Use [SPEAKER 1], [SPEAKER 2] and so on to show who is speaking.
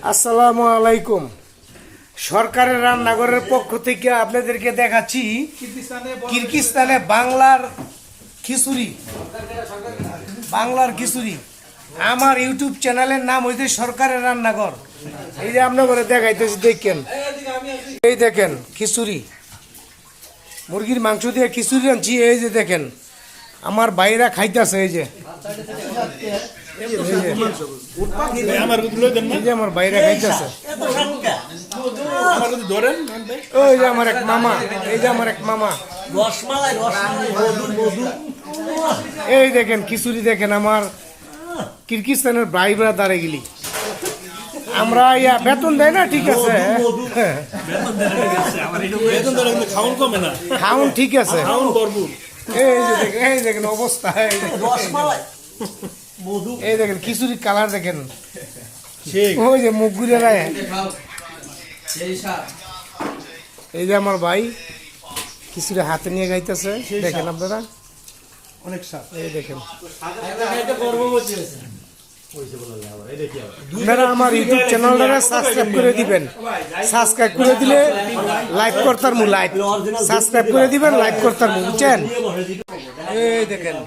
[SPEAKER 1] আসসালামু আলাইকুম। সরকারের রান্নাঘরের পক্ষ থেকে আপনাদেরকে দেখাচ্ছি কিরগিজস্তানে বাংলার খিচুড়ি। আমার ইউটিউব চ্যানেলের নাম হইছে সরকারের রান্নাঘর। এই যে আপনাদের দেখাইতেছি, দেখেন, এই দেখেন খিচুড়ি, মুরগির মাংস দিয়ে খিচুড়ি আনছি। এই যে দেখেন আমার বাইরা খাইতেছে, এই যে আমার বাইরে খাইতেছে। ওই যে আমার এক মামা, এই দেখেন খিচুড়ি দেখেন। আমার কিরগিজস্তানের ভাই ব্রাদার এগুলি। আমরা বেতন দেয় না, ঠিক আছে, খাউন ঠিক আছে। এই দেখেন অবস্থা, এই দেখেন খিচুড়ির কালার দেখেন, ওই যে মুখ ঘুরে রায়। এই যে আমার ভাই খিচুড়ি হাতে নিয়ে গাইতেছে, দেখেন আপনারা অনেক স্বাদ। এই দেখেন আপনারা আমার ইউটিউব চ্যানেলটা সাবস্ক্রাইব করে দিবেন। সাবস্ক্রাইব করে দিলে লাইক করতার মু, লাইক সাবস্ক্রাইব করে দিবেন, লাইক করতার মু, বুঝছেন? এই দেখেন